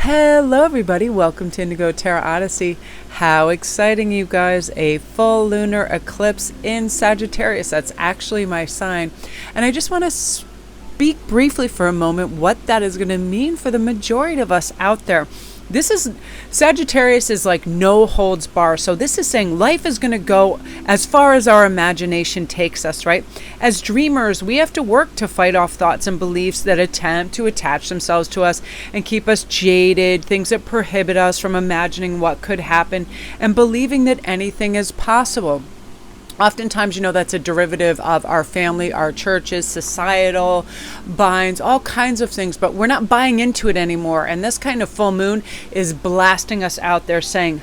Hello everybody, welcome to Indigo Tarot Odyssey. How exciting, you guys. A full lunar eclipse in Sagittarius. That's actually my sign. And I just want to speak briefly for a moment what that is going to mean for the majority of us out there. Sagittarius is like no holds bar. So this is saying life is going to go as far as our imagination takes us, right? As dreamers, we have to work to fight off thoughts and beliefs that attempt to attach themselves to us and keep us jaded, things that prohibit us from imagining what could happen and believing that anything is possible. Oftentimes, that's a derivative of our family, our churches, societal binds, all kinds of things, but we're not buying into it anymore. And this kind of full moon is blasting us out there saying,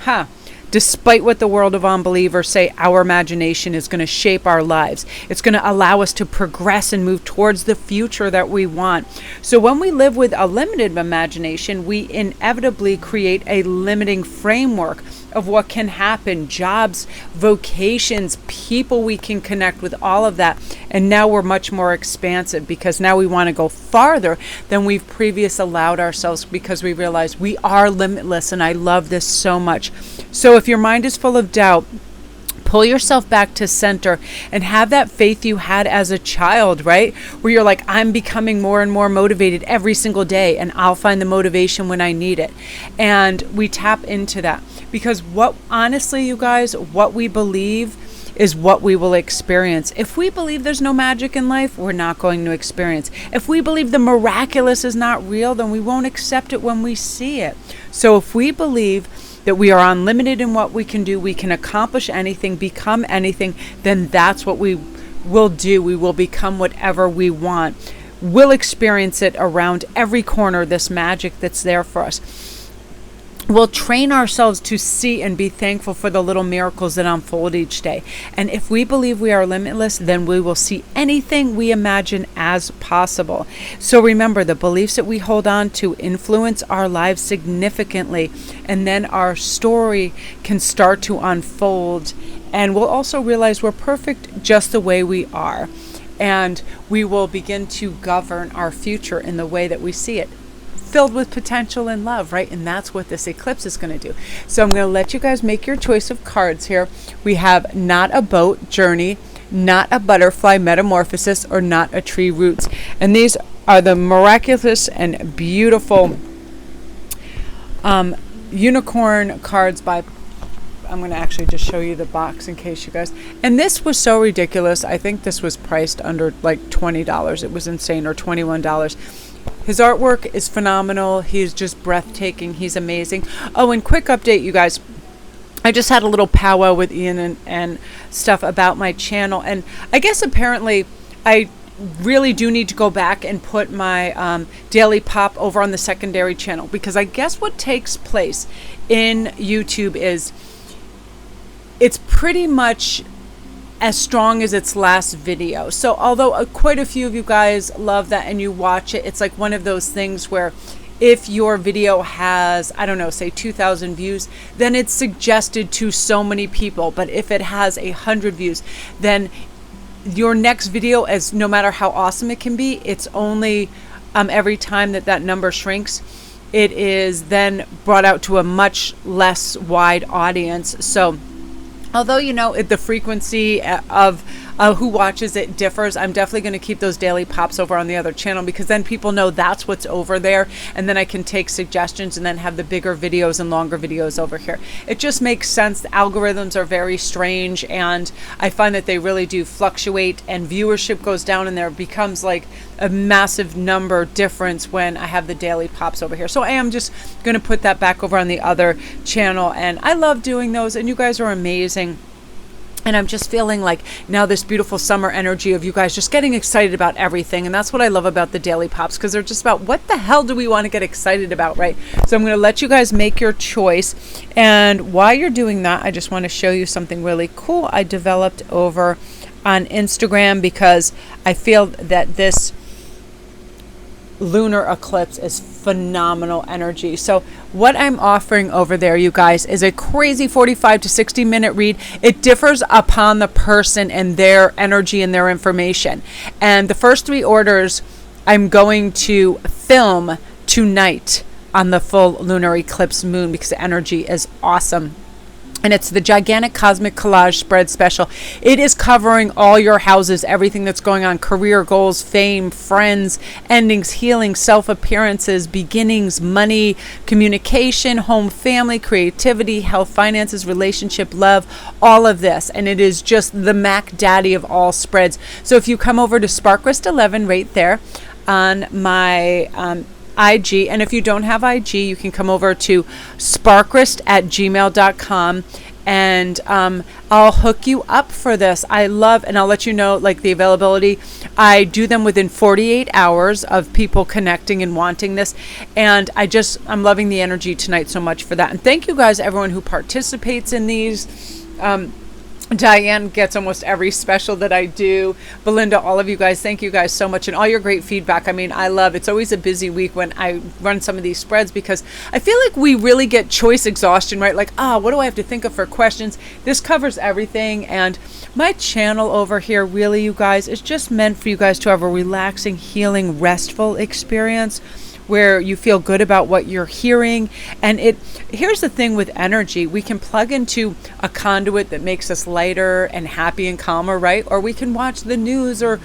despite what the world of unbelievers say, our imagination is going to shape our lives. It's going to allow us to progress and move towards the future that we want. So when we live with a limited imagination, we inevitably create a limiting framework of what can happen, jobs, vocations, people we can connect with, all of that. And now we're much more expansive because now we want to go farther than we've previously allowed ourselves because we realize we are limitless. And I love this so much. So if your mind is full of doubt, pull yourself back to center and have that faith you had as a child, right? Where you're like, I'm becoming more and more motivated every single day and I'll find the motivation when I need it. And we tap into that because honestly, you guys, what we believe is what we will experience. If we believe there's no magic in life, we're not going to experience. If we believe the miraculous is not real, then we won't accept it when we see it. So if we believe that we are unlimited in what we can do, we can accomplish anything, become anything, then that's what we will do. We will become whatever we want. We'll experience it around every corner, this magic that's there for us. We'll train ourselves to see and be thankful for the little miracles that unfold each day. And if we believe we are limitless, then we will see anything we imagine as possible. So remember, the beliefs that we hold on to influence our lives significantly. And then our story can start to unfold. And we'll also realize we're perfect just the way we are. And we will begin to govern our future in the way that we see it, filled with potential and love, right? And that's what this eclipse is going to do. So I'm going to let you guys make your choice of cards here. We have Not a Boat, Journey, Not a Butterfly, Metamorphosis, or Not a Tree, Roots. And these are the miraculous and beautiful unicorn cards by, I'm going to actually just show you the box in case you guys, and this was so ridiculous. I think this was priced under like $20. It was insane, or $21. His artwork is phenomenal. He's just breathtaking. He's amazing. Oh, and quick update, you guys. I just had a little powwow with Ian and stuff about my channel. And I guess apparently I really do need to go back and put my daily pop over on the secondary channel. Because I guess what takes place in YouTube is it's pretty much as strong as its last video. So although quite a few of you guys love that and you watch it, it's like one of those things where if your video has, I don't know, say 2,000 views, then it's suggested to so many people. But if it has 100 views, then your next video, as no matter how awesome it can be, it's only every time that number shrinks, it is then brought out to a much less wide audience. So although, the frequency of who watches it differs, I'm definitely going to keep those daily pops over on the other channel because then people know that's what's over there. And then I can take suggestions and then have the bigger videos and longer videos over here. It just makes sense. The algorithms are very strange and I find that they really do fluctuate and viewership goes down and there becomes like a massive number difference when I have the daily pops over here. So I am just going to put that back over on the other channel. And I love doing those and you guys are amazing. And I'm just feeling like now this beautiful summer energy of you guys just getting excited about everything. And that's what I love about the daily pops because they're just about what the hell do we want to get excited about, right? So I'm going to let you guys make your choice. And while you're doing that, I just want to show you something really cool I developed over on Instagram because I feel that this lunar eclipse is phenomenal energy. So what I'm offering over there, you guys, is a crazy 45 to 60 minute read. It differs upon the person and their energy and their information. And the first 3 orders I'm going to film tonight on the full lunar eclipse moon because the energy is awesome. And it's the gigantic cosmic collage spread special. It is covering all your houses, everything that's going on, career goals, fame, friends, endings, healing, self-appearances, beginnings, money, communication, home, family, creativity, health, finances, relationship, love, all of this. And it is just the Mac Daddy of all spreads. So if you come over to Sparkrist11 right there on my IG, and if you don't have IG, you can come over to sparkrist@gmail.com, and I'll hook you up for this. I love, and I'll let you know like the availability. I do them within 48 hours of people connecting and wanting this, and I'm loving the energy tonight so much for that. And thank you guys, everyone who participates in these. Diane gets almost every special that I do. Belinda, all of you guys, thank you guys so much. And all your great feedback. I mean, I love, it's always a busy week when I run some of these spreads because I feel like we really get choice exhaustion, right? Like, what do I have to think of for questions? This covers everything. And my channel over here, really, you guys, is just meant for you guys to have a relaxing, healing, restful experience where you feel good about what you're hearing. And here's the thing with energy, we can plug into a conduit that makes us lighter and happy and calmer, right? Or we can watch the news or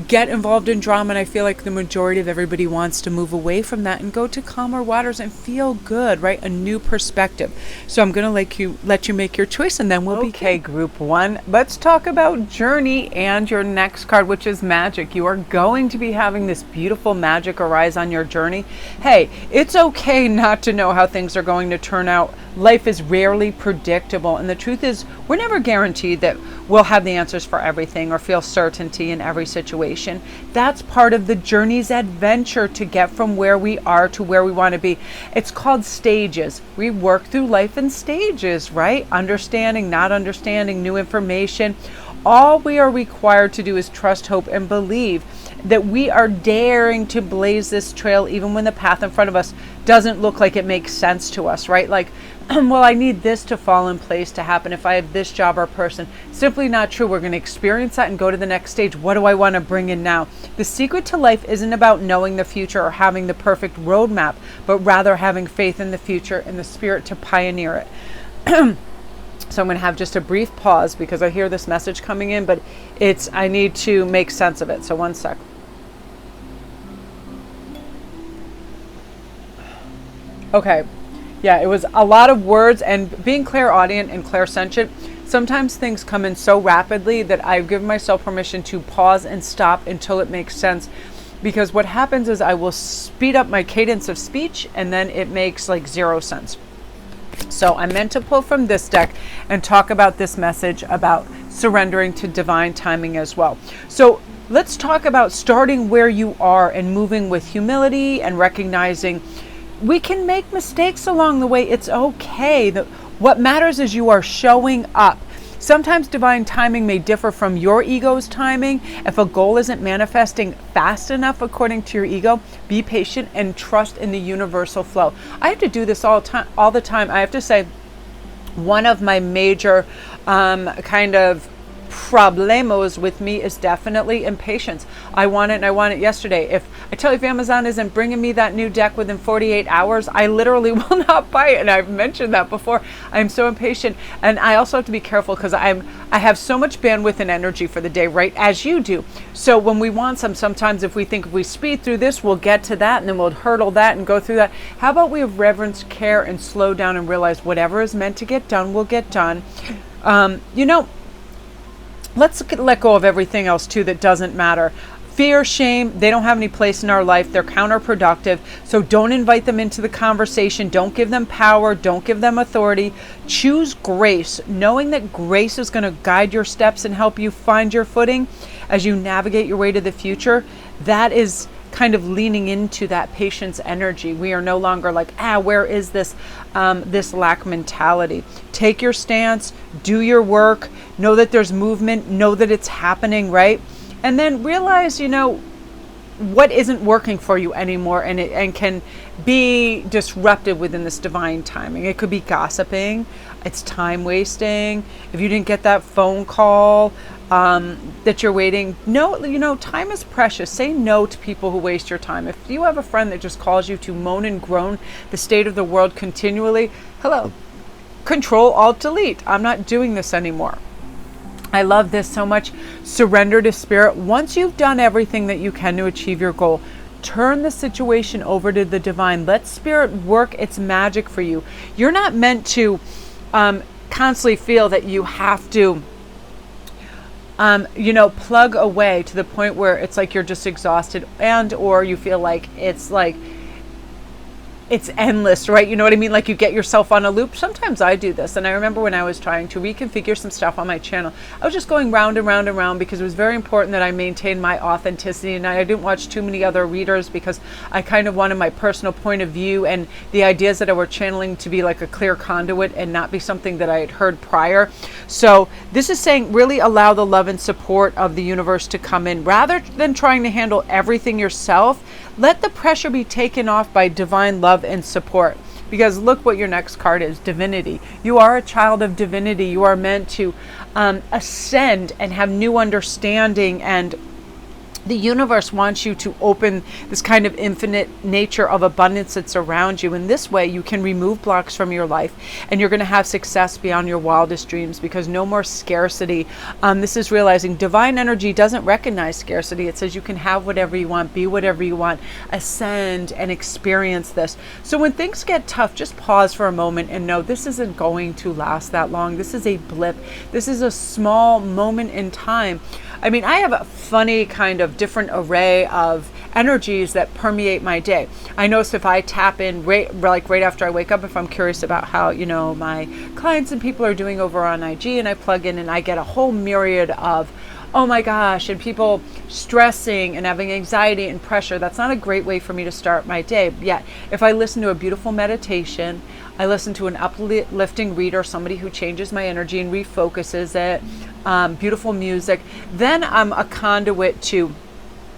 get involved in drama. And I feel like the majority of everybody wants to move away from that and go to calmer waters and feel good, right? A new perspective. So I'm going to let you make your choice, and then we'll be okay. Group 1, let's talk about journey and your next card, which is magic. You are going to be having this beautiful magic arise on your journey. Hey, it's okay not to know how things are going to turn out. Life is rarely predictable, and the truth is we're never guaranteed that we'll have the answers for everything or feel certainty in every situation. That's part of the journey's adventure to get from where we are to where we want to be. It's called stages. We work through life in stages, right? Understanding, not understanding, new information. All we are required to do is trust, hope, and believe that we are daring to blaze this trail even when the path in front of us doesn't look like it makes sense to us, right? Like, well, I need this to fall in place to happen if I have this job or person. Simply not true. We're going to experience that and go to the next stage. What do I want to bring in now? The secret to life isn't about knowing the future or having the perfect roadmap, but rather having faith in the future and the spirit to pioneer it. So I'm going to have just a brief pause because I hear this message coming in, but I need to make sense of it. So one sec. Okay. Yeah, it was a lot of words, and being clairaudient and clairsentient, sometimes things come in so rapidly that I've given myself permission to pause and stop until it makes sense. Because what happens is I will speed up my cadence of speech and then it makes like zero sense. So I meant to pull from this deck and talk about this message about surrendering to divine timing as well. So let's talk about starting where you are and moving with humility and recognizing we can make mistakes along the way. It's okay. What matters is you are showing up. Sometimes divine timing may differ from your ego's timing. If a goal isn't manifesting fast enough according to your ego, be patient and trust in the universal flow. I have to do this all the time. I have to say, one of my major kind of problemos with me is definitely impatience. I want it and I want it yesterday. If Amazon isn't bringing me that new deck within 48 hours, I literally will not buy it. And I've mentioned that before. I'm so impatient. And I also have to be careful because I have so much bandwidth and energy for the day, right? As you do. So when we want sometimes if we think if we speed through this, we'll get to that and then we'll hurdle that and go through that. How about we have reverence, care, and slow down and realize whatever is meant to get done will get done. Let's let go of everything else too that doesn't matter. Fear, shame, they don't have any place in our life. They're counterproductive. So don't invite them into the conversation. Don't give them power. Don't give them authority. Choose grace, knowing that grace is going to guide your steps and help you find your footing as you navigate your way to the future. That is kind of leaning into that patience energy. We are no longer like, where is this lack mentality? Take your stance, do your work, know that there's movement, know that it's happening, right? And then realize, what isn't working for you anymore, and can be disrupted within this divine timing. It could be gossiping, it's time wasting. If you didn't get that phone call that you're waiting, no, time is precious. Say no to people who waste your time. If you have a friend that just calls you to moan and groan the state of the world continually, hello, Control Alt Delete. I'm not doing this anymore. I love this so much. Surrender to spirit. Once you've done everything that you can to achieve your goal, turn the situation over to the divine. Let spirit work its magic for you. You're not meant to constantly feel that you have to plug away to the point where it's like you're just exhausted, and or you feel like it's endless, right? You know what I mean? Like you get yourself on a loop. Sometimes I do this. And I remember when I was trying to reconfigure some stuff on my channel, I was just going round and round and round because it was very important that I maintain my authenticity. And I didn't watch too many other readers because I kind of wanted my personal point of view and the ideas that I were channeling to be like a clear conduit and not be something that I had heard prior. So this is saying really allow the love and support of the universe to come in rather than trying to handle everything yourself. Let the pressure be taken off by divine love and support. Because look what your next card is, divinity. You are a child of divinity. You are meant to ascend and have new understanding, and the universe wants you to open this kind of infinite nature of abundance that's around you. In this way, you can remove blocks from your life and you're going to have success beyond your wildest dreams, because no more scarcity. This is realizing divine energy doesn't recognize scarcity. It says you can have whatever you want, be whatever you want, ascend and experience this. So when things get tough, just pause for a moment and know this isn't going to last that long. This is a blip. This is a small moment in time. I mean, I have a funny kind of different array of energies that permeate my day. I notice if I tap in right after I wake up, if I'm curious about how, my clients and people are doing over on IG, and I plug in and I get a whole myriad of, oh my gosh, and people stressing and having anxiety and pressure. That's not a great way for me to start my day. Yet, if I listen to a beautiful meditation, I listen to an uplifting reader, somebody who changes my energy and refocuses it, beautiful music, then I'm a conduit to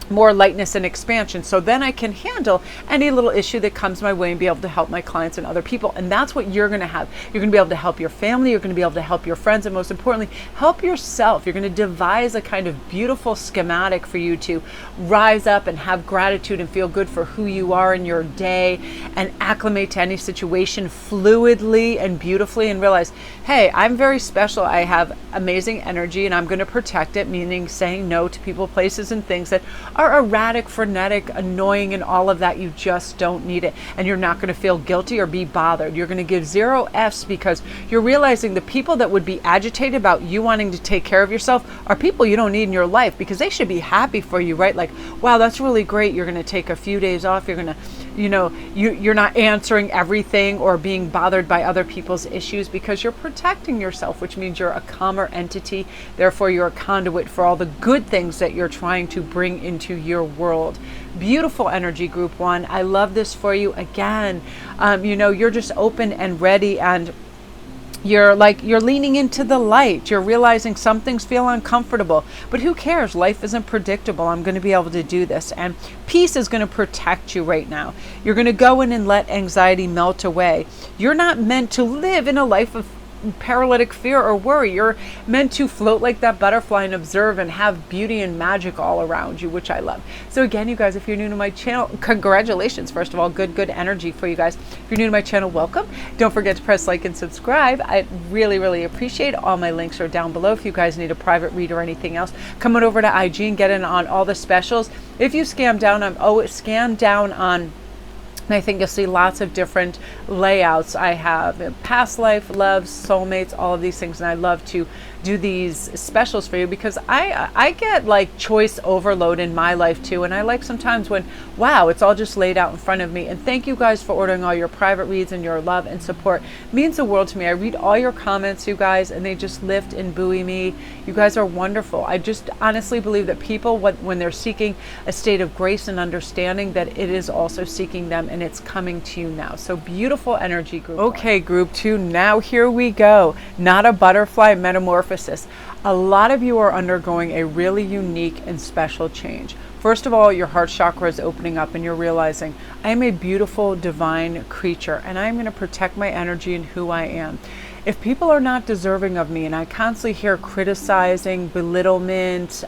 more lightness and expansion. So then I can handle any little issue that comes my way and be able to help my clients and other people. And that's what you're going to have. You're going to be able to help your family. You're going to be able to help your friends. And most importantly, help yourself. You're going to devise a kind of beautiful schematic for you to rise up and have gratitude and feel good for who you are in your day and acclimate to any situation fluidly and beautifully and realize, hey, I'm very special. I have amazing energy and I'm going to protect it, meaning saying no to people, places, and things that are erratic, frenetic, annoying, and all of that. You just don't need it. And you're not going to feel guilty or be bothered. You're going to give 0 Fs because you're realizing the people that would be agitated about you wanting to take care of yourself are people you don't need in your life, because they should be happy for you, right? Like, wow, that's really great. You're going to take a few days off. You're going to, you're not answering everything or being bothered by other people's issues because you're protecting yourself, which means you're a calmer entity. Therefore, you're a conduit for all the good things that you're trying to bring into your world. Beautiful energy, group 1. I love this for you. Again, you're just open and ready, and you're leaning into the light. You're realizing some things feel uncomfortable, but who cares? Life isn't predictable. I'm going to be able to do this, and peace is going to protect you right now. You're going to go in and let anxiety melt away. You're not meant to live in a life of paralytic fear or worry. You're meant to float like that butterfly and observe and have beauty and magic all around you, which I love. So again, you guys, if you're new to my channel, congratulations. First of all, good energy for you guys. If you're new to my channel, welcome. Don't forget to press like and subscribe. I really appreciate it. All my links are down below. If you guys need a private read or anything else, come on over to IG and get in on all the specials. If you scan down on I think you'll see lots of different layouts. I have past life, love, soulmates, all of these things. And I love to do these specials for you because I get like choice overload in my life too. And I like sometimes when, wow, it's all just laid out in front of me. And thank you guys for ordering all your private reads, and your love and support means the world to me. I read all your comments, you guys, and they just lift and buoy me. You guys are wonderful. I just honestly believe that people, when they're seeking a state of grace and understanding, that it is also seeking them, and it's coming to you now. So beautiful energy, group. Okay, group 2, now here we go. Not a butterfly metamorphosis preface this. A lot of you are undergoing a really unique and special change. First of all, your heart chakra is opening up and you're realizing, I am a beautiful, divine creature and I'm going to protect my energy and who I am. If people are not deserving of me, and I constantly hear criticizing, belittlement,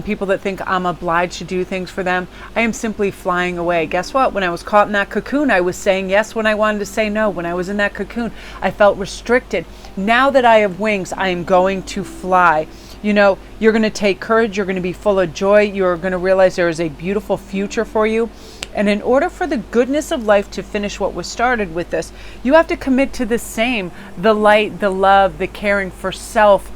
people that think I'm obliged to do things for them, I am simply flying away. Guess what? When I was caught in that cocoon, I was saying yes when I wanted to say no. When I was in that cocoon, I felt restricted. Now that I have wings, I am going to fly. You know, you're going to take courage. You're going to be full of joy. You're going to realize there is a beautiful future for you. And in order for the goodness of life to finish what was started with this, you have to commit to the same, the light, the love, the caring for self,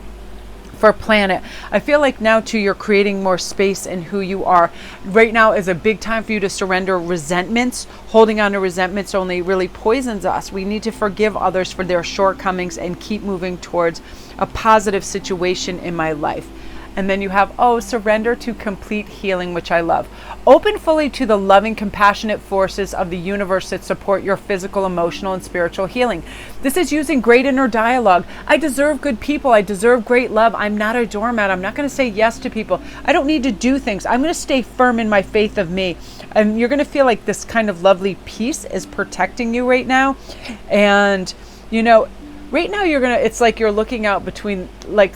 for planet. I feel like now too, you're creating more space in who you are. Right now is a big time for you to surrender resentments. Holding on to resentments only really poisons us. We need to forgive others for their shortcomings and keep moving towards a positive situation in my life. And then you have, surrender to complete healing, which I love. Open fully to the loving, compassionate forces of the universe that support your physical, emotional, and spiritual healing. This is using great inner dialogue. I deserve good people. I deserve great love. I'm not a doormat. I'm not going to say yes to people. I don't need to do things. I'm going to stay firm in my faith of me. And you're going to feel like this kind of lovely peace is protecting you right now. And, you know, right now it's like you're looking out between, like,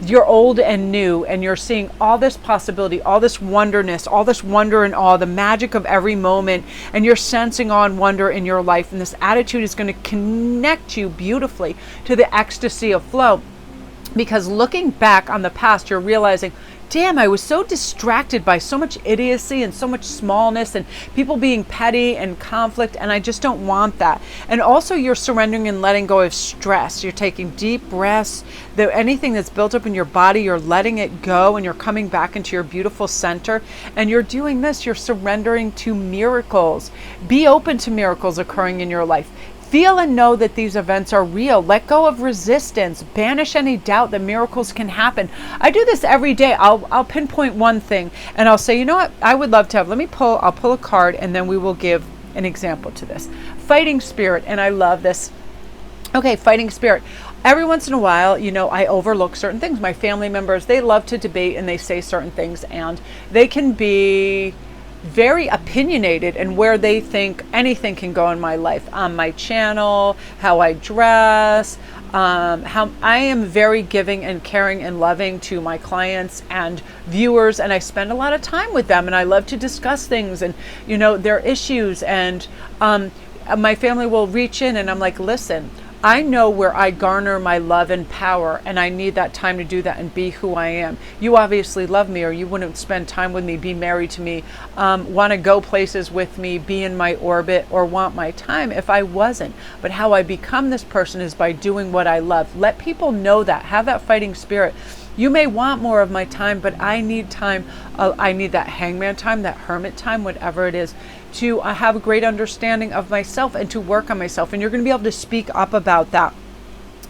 you're old and new, and you're seeing all this possibility, all this wonderness, all this wonder and awe, the magic of every moment, and you're sensing awe and wonder in your life. And this attitude is going to connect you beautifully to the ecstasy of flow. Because looking back on the past, you're realizing, damn, I was so distracted by so much idiocy and so much smallness and people being petty and conflict, and I just don't want that. And also you're surrendering and letting go of stress. You're taking deep breaths. Anything that's built up in your body, you're letting it go and you're coming back into your beautiful center. And you're doing this, you're surrendering to miracles. Be open to miracles occurring in your life. Feel and know that these events are real. Let go of resistance. Banish any doubt that miracles can happen. I do this every day. I'll pinpoint one thing and I'll say, you know what? I would love to have, I'll pull a card and then we will give an example to this. Fighting spirit, and I love this. Okay, fighting spirit. Every once in a while, you know, I overlook certain things. My family members, they love to debate and they say certain things, and they can be very opinionated and where they think anything can go in my life, on my channel, how I dress, how I am very giving and caring and loving to my clients and viewers, and I spend a lot of time with them, and I love to discuss things and, you know, their issues, and my family will reach in and I'm like, listen, I know where I garner my love and power, and I need that time to do that and be who I am. You obviously love me, or you wouldn't spend time with me, be married to me, want to go places with me, be in my orbit, or want my time if I wasn't. But how I become this person is by doing what I love. Let people know that. Have that fighting spirit. You may want more of my time, but I need time. I need that hangman time, that hermit time, whatever it is, to have a great understanding of myself and to work on myself. And you're going to be able to speak up about that.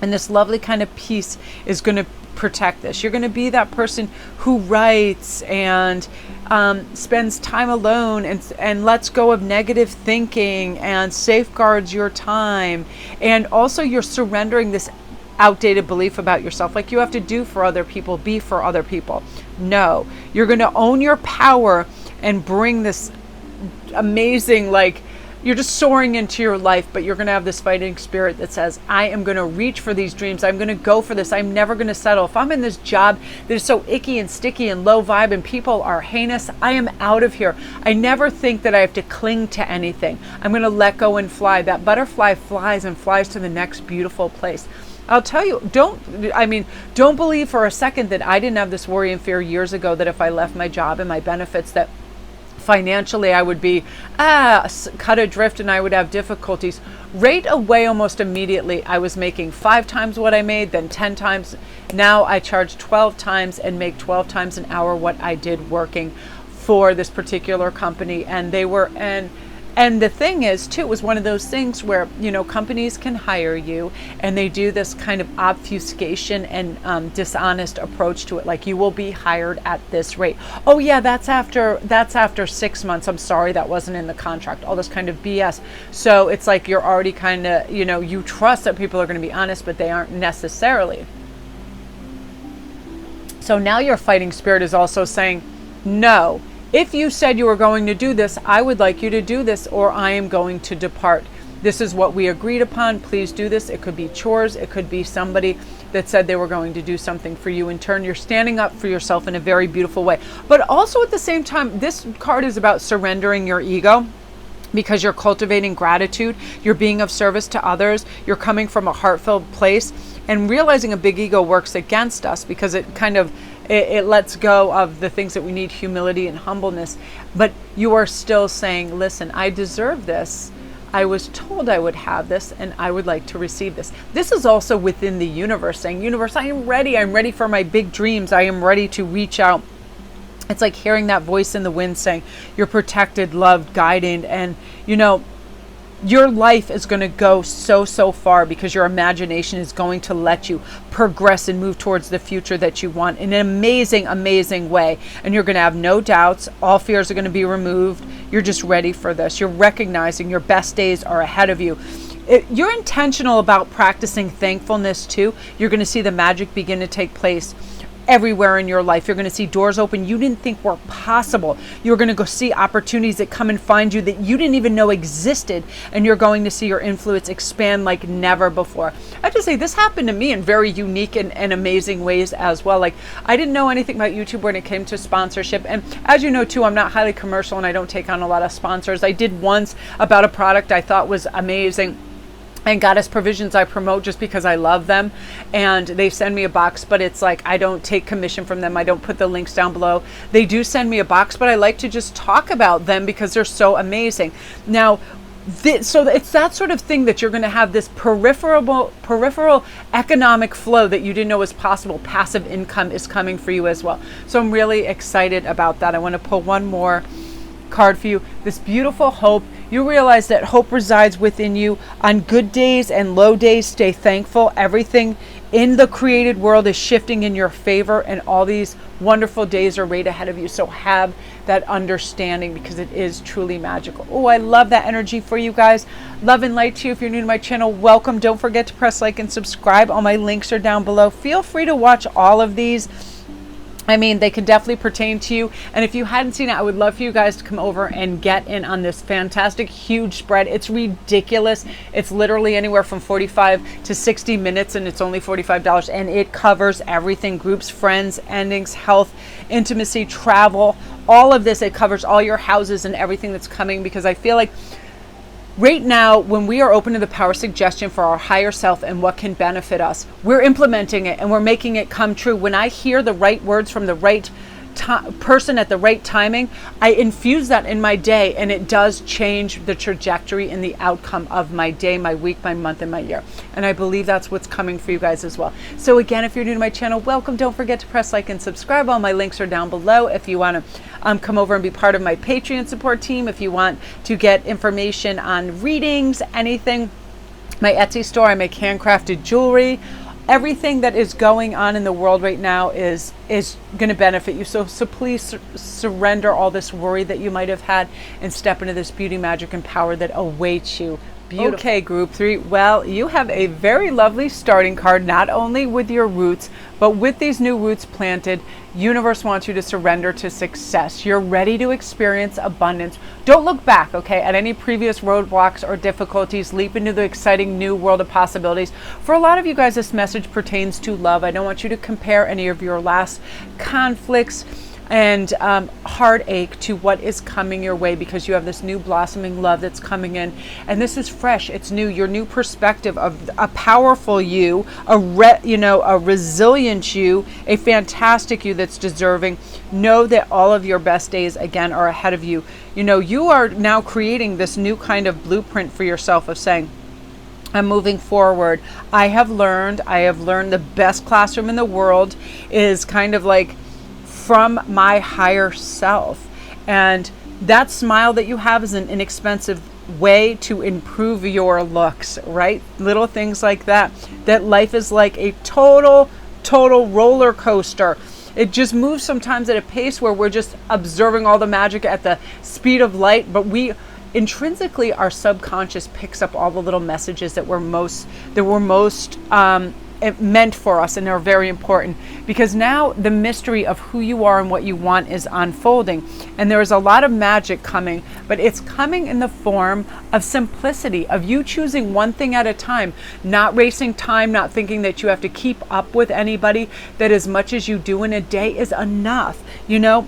And this lovely kind of peace is going to protect this. You're going to be that person who writes and spends time alone and lets go of negative thinking and safeguards your time. And also you're surrendering this outdated belief about yourself, like you have to do for other people, be for other people. No, you're going to own your power and bring this amazing, like, you're just soaring into your life, but you're going to have this fighting spirit that says, I am going to reach for these dreams. I'm going to go for this. I'm never going to settle. If I'm in this job that is so icky and sticky and low vibe and people are heinous, I am out of here. I never think that I have to cling to anything. I'm going to let go and fly. That butterfly flies and flies to the next beautiful place. I'll tell you, don't believe for a second that I didn't have this worry and fear years ago that if I left my job and my benefits, that financially I would be cut adrift and I would have difficulties. Right away, almost immediately, I was making 5 times what I made, then 10 times. Now I charge 12 times and make 12 times an hour what I did working for this particular company. And they were, and the thing is, too, it was one of those things where, you know, companies can hire you and they do this kind of obfuscation and dishonest approach to it. Like, you will be hired at this rate. Oh yeah, that's after 6 months. I'm sorry, that wasn't in the contract. All this kind of BS. So it's like you're already kind of, you know, you trust that people are going to be honest, but they aren't necessarily. So now your fighting spirit is also saying, no, if you said you were going to do this, I would like you to do this, or I am going to depart. This is what we agreed upon. Please do this. It could be chores. It could be somebody that said they were going to do something for you. In turn, you're standing up for yourself in a very beautiful way. But also at the same time, this card is about surrendering your ego, because you're cultivating gratitude. You're being of service to others. You're coming from a heartfelt place, and realizing a big ego works against us because it kind of it lets go of the things that we need, humility and humbleness. But you are still saying, listen, I deserve this. I was told I would have this, and I would like to receive this. This is also within the universe, saying, universe, I am ready. I'm ready for my big dreams. I am ready to reach out. It's like hearing that voice in the wind saying, you're protected, loved, guided, and your life is going to go so far because your imagination is going to let you progress and move towards the future that you want in an amazing way. And you're going to have no doubts. All fears are going to be removed. You're just ready for this. You're recognizing your best days are ahead of you. You're intentional about practicing thankfulness too. You're going to see the magic begin to take place everywhere in your life. You're going to see doors open you didn't think were possible. You're going to go see opportunities that come and find you that you didn't even know existed, and you're going to see your influence expand like never before. I have to say, this happened to me in very unique and amazing ways as well. Like, I didn't know anything about YouTube when it came to sponsorship, and as you know too, I'm not highly commercial and I don't take on a lot of sponsors. I did once about a product I thought was amazing, and Goddess Provisions I promote just because I love them, and they send me a box, but it's like I don't take commission from them. I don't put the links down below. They do send me a box, but I like to just talk about them because they're so amazing. Now, so it's that sort of thing that you're going to have this peripheral economic flow that you didn't know was possible. Passive income is coming for you as well. So I'm really excited about that. I want to pull one more card for you. This beautiful hope. You realize that hope resides within you. On good days and low days, stay thankful. Everything in the created world is shifting in your favor, and all these wonderful days are right ahead of you. So have that understanding, because it is truly magical. Oh, I love that energy for you guys. Love and light to you. If you're new to my channel, welcome. Don't forget to press like and subscribe. All my links are down below. Feel free to watch all of these. I mean, they can definitely pertain to you. And if you hadn't seen it, I would love for you guys to come over and get in on this fantastic, huge spread. It's ridiculous. It's literally anywhere from 45 to 60 minutes, and it's only $45. And it covers everything: groups, friends, endings, health, intimacy, travel, all of this. It covers all your houses and everything that's coming, because I feel like right now, when we are open to the power of suggestion for our higher self and what can benefit us, we're implementing it and we're making it come true. When I hear the right words from the right person at the right timing, I infuse that in my day, and it does change the trajectory and the outcome of my day, my week, my month, and my year. And I believe that's what's coming for you guys as well. So again, if you're new to my channel, welcome. Don't forget to press like and subscribe. All my links are down below. If you want to come over and be part of my Patreon support team, if you want to get information on readings, anything, my Etsy store, I make handcrafted jewelry. Everything that is going on in the world right now is going to benefit you. So please surrender all this worry that you might have had and step into this beauty, magic, and power that awaits you. Beautiful. Okay, group 3. Well, you have a very lovely starting card, not only with your roots, but with these new roots planted. Universe wants you to surrender to success. You're ready to experience abundance. Don't look back, okay, at any previous roadblocks or difficulties. Leap into the exciting new world of possibilities. For a lot of you guys, this message pertains to love. I don't want you to compare any of your last conflicts and heartache to what is coming your way, because you have this new blossoming love that's coming in, and this is fresh. It's new. Your new perspective of a powerful you, a resilient you, a fantastic you that's deserving. Know that all of your best days again are ahead of you. You are now creating this new kind of blueprint for yourself of saying, I'm moving forward. I have learned the best classroom in the world is kind of like from my higher self. And that smile that you have is an inexpensive way to improve your looks, right? Little things like that. That life is like a total roller coaster. It just moves sometimes at a pace where we're just observing all the magic at the speed of light, but we intrinsically, our subconscious picks up all the little messages that we're most meant for us, and they're very important, because now the mystery of who you are and what you want is unfolding, and there is a lot of magic coming, but it's coming in the form of simplicity, of you choosing one thing at a time, not racing time, not thinking that you have to keep up with anybody, that as much as you do in a day is enough. You know,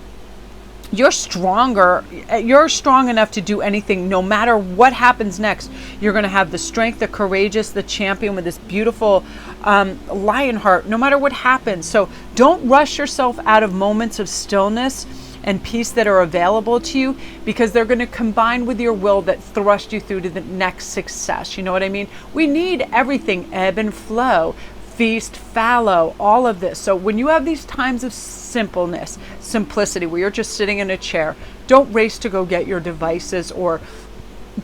you're stronger. You're strong enough to do anything, no matter what happens next. You're going to have the strength, the courageous, the champion with this beautiful lion heart, no matter what happens. So don't rush yourself out of moments of stillness and peace that are available to you, because they're going to combine with your will that thrust you through to the next success. You know what I mean? We need everything, ebb and flow, feast, fallow, all of this. So when you have these times of simplicity, where you're just sitting in a chair, don't race to go get your devices or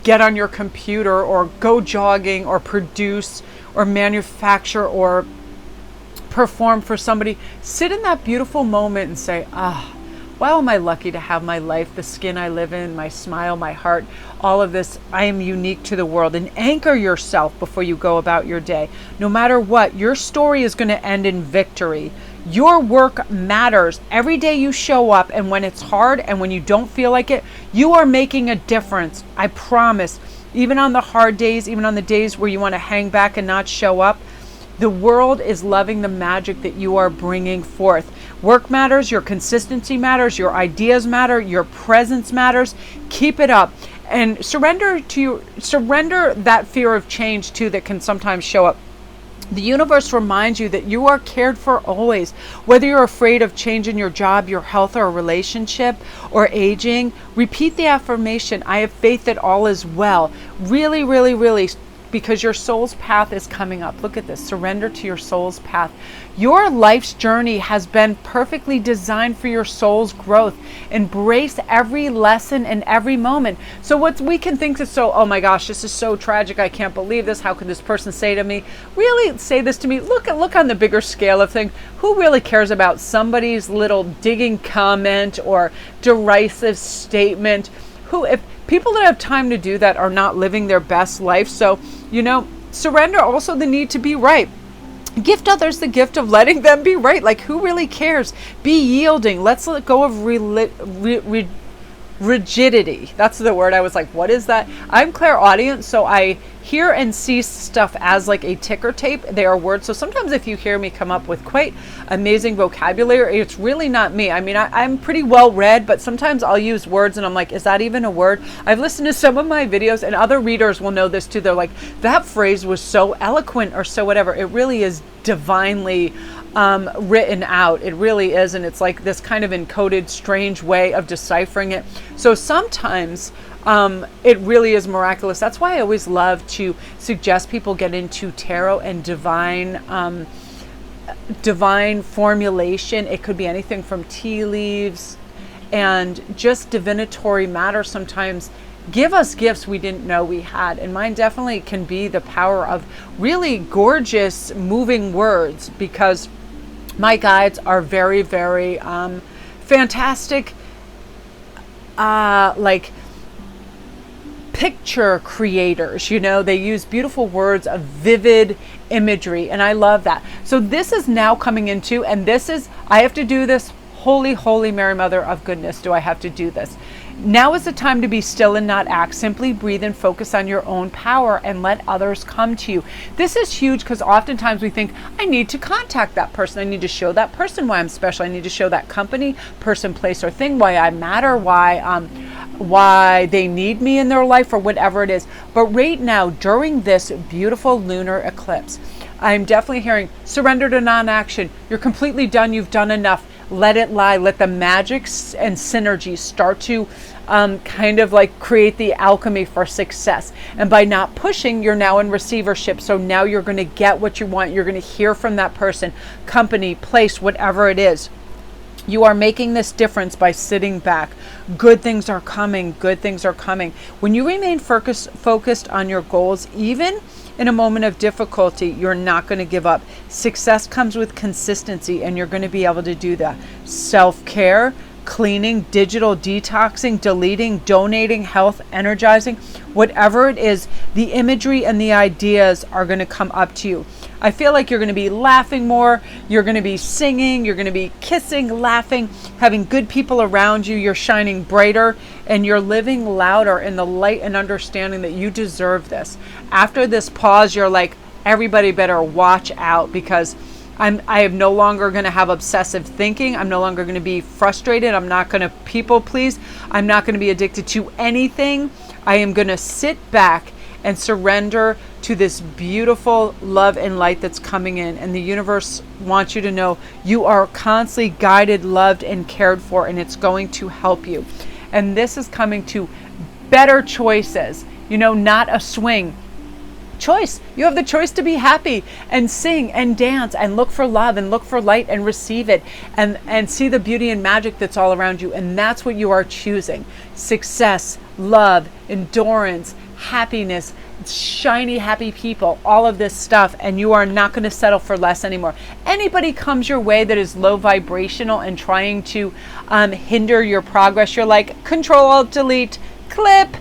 get on your computer or go jogging or produce or manufacture or perform for somebody. Sit in that beautiful moment and say, wow, am I lucky to have my life, the skin I live in, my smile, my heart, all of this. I am unique to the world. And anchor yourself before you go about your day. No matter what, your story is going to end in victory. Your work matters. Every day you show up, and when it's hard and when you don't feel like it, you are making a difference. I promise. Even on the hard days, even on the days where you want to hang back and not show up, the world is loving the magic that you are bringing forth. Work matters, your consistency matters, your ideas matter, your presence matters. Keep it up, and surrender that fear of change too that can sometimes show up. The universe reminds you that you are cared for always. Whether you're afraid of changing your job, your health, or a relationship, or aging, repeat the affirmation, I have faith that all is well. Really, really, really, because your soul's path is coming up. Look at this. Surrender to your soul's path. Your life's journey has been perfectly designed for your soul's growth. Embrace every lesson and every moment. So what we can think is so, oh my gosh, this is so tragic. I can't believe this. How could this person say to me? Really say this to me? Look on the bigger scale of things. Who really cares about somebody's little digging comment or derisive statement? If people that have time to do that are not living their best life. So, surrender also the need to be right. Gift others the gift of letting them be right. Like, who really cares? Be yielding. Let's let go of rigidity. That's the word. I was like, what is that? I'm clairaudient, so I hear and see stuff as like a ticker tape. They are words. So sometimes if you hear me come up with quite amazing vocabulary, it's really not me. I mean, I'm pretty well read, but sometimes I'll use words and I'm like, is that even a word? I've listened to some of my videos, and other readers will know this too. They're like, that phrase was so eloquent or so whatever. It really is divinely written out. It really is. And it's like this kind of encoded, strange way of deciphering it. So sometimes it really is miraculous. That's why I always love to suggest people get into tarot and divine formulation. It could be anything from tea leaves and just divinatory matter. Sometimes give us gifts we didn't know we had. And mine definitely can be the power of really gorgeous, moving words, because my guides are very, very fantastic, like picture creators. They use beautiful words of vivid imagery, and I love that. So this is now coming into, and this is, I have to do this. Holy, holy Mary, Mother of Goodness, do I have to do this? Now is the time to be still and not act. Simply breathe and focus on your own power and let others come to you. This is huge, because oftentimes we think, I need to contact that person. I need to show that person why I'm special. I need to show that company, person, place, or thing why I matter, why they need me in their life, or whatever it is. But right now, during this beautiful lunar eclipse, I'm definitely hearing surrender to non-action. You're completely done. You've done enough. Let it lie. Let the magics and synergies start to kind of like create the alchemy for success. And by not pushing, you're now in receivership. So now you're going to get what you want. You're going to hear from that person, company, place, whatever it is. You are making this difference by sitting back. Good things are coming. Good things are coming. When you remain focused on your goals, even in a moment of difficulty, you're not going to give up. Success comes with consistency, and you're going to be able to do that. Self-care, cleaning, digital detoxing, deleting, donating, health, energizing, whatever it is, the imagery and the ideas are going to come up to you. I feel like you're going to be laughing more. You're going to be singing. You're going to be kissing, laughing, having good people around you. You're shining brighter and you're living louder in the light and understanding that you deserve this. After this pause, you're like, everybody better watch out, because I am no longer going to have obsessive thinking. I'm no longer going to be frustrated. I'm not going to people please. I'm not going to be addicted to anything. I am going to sit back and surrender to this beautiful love and light that's coming in. And the universe wants you to know you are constantly guided, loved, and cared for, and it's going to help you. And this is coming to better choices, not a swing. Choice. You have the choice to be happy and sing and dance and look for love and look for light and receive it and see the beauty and magic that's all around you. And that's what you are choosing. Success, love, endurance, happiness, shiny, happy people, all of this stuff. And you are not going to settle for less anymore. Anybody comes your way that is low vibrational and trying to hinder your progress, you're like, Control, Alt, Delete, clip,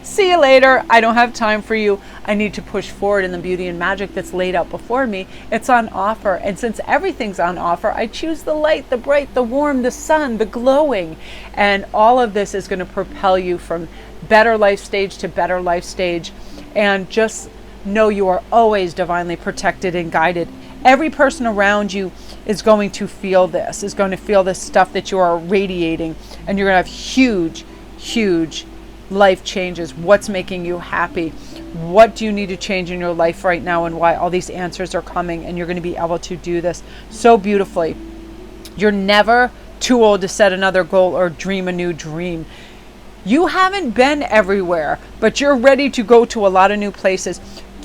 see you later. I don't have time for you. I need to push forward in the beauty and magic that's laid out before me. It's on offer. And since everything's on offer, I choose the light, the bright, the warm, the sun, the glowing. And all of this is going to propel you from better life stage to better life stage. And just know you are always divinely protected and guided. Every person around you is going to feel this, is going to feel this stuff that you are radiating. And you're going to have huge, huge life changes. What's making you happy? What do you need to change in your life right now, and why? All these answers are coming, and you're going to be able to do this so beautifully. You're never too old to set another goal or dream a new dream. You haven't been everywhere, but you're ready to go to a lot of new places.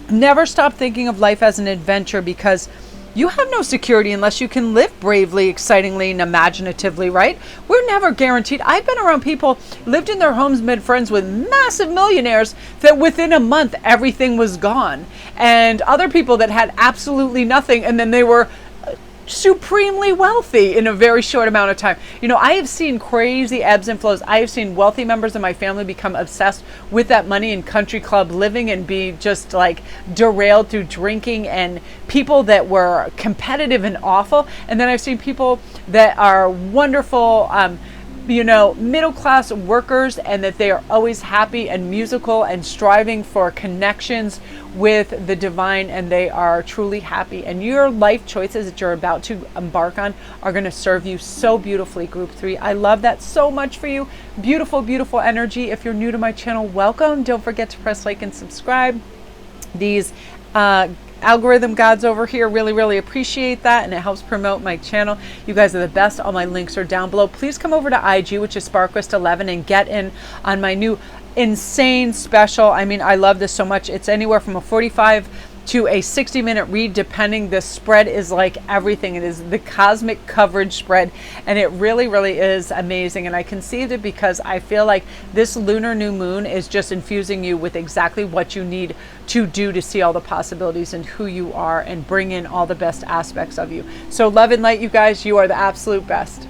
Never stop thinking of life as an adventure, because you have no security unless you can live bravely, excitingly, and imaginatively, right? We're never guaranteed. I've been around people, lived in their homes, made friends with massive millionaires that within a month, everything was gone. And other people that had absolutely nothing, and then they were supremely wealthy in a very short amount of time. I have seen crazy ebbs and flows. I have seen wealthy members of my family become obsessed with that money and country club living and be just like derailed through drinking, and people that were competitive and awful. And then I've seen people that are wonderful, middle-class workers, and that they are always happy and musical and striving for connections with the divine, and they are truly happy. And your life choices that you're about to embark on are going to serve you so beautifully, Group 3. I love that so much for you. Beautiful, beautiful energy. If you're new to my channel, welcome. Don't forget to press like and subscribe. These algorithm gods over here really appreciate that, and it helps promote my channel. You guys are the best. All my links are down below. Please come over to IG, which is Sparquist11, and get in on my new insane special. I mean, I love this so much. It's anywhere from a 45 to a 60-minute read, depending. The spread is like everything. It is the cosmic coverage spread, and it really is amazing. And I conceived it because I feel like this lunar new moon is just infusing you with exactly what you need to do to see all the possibilities and who you are, and bring in all the best aspects of you. So love and light, you guys. You are the absolute best.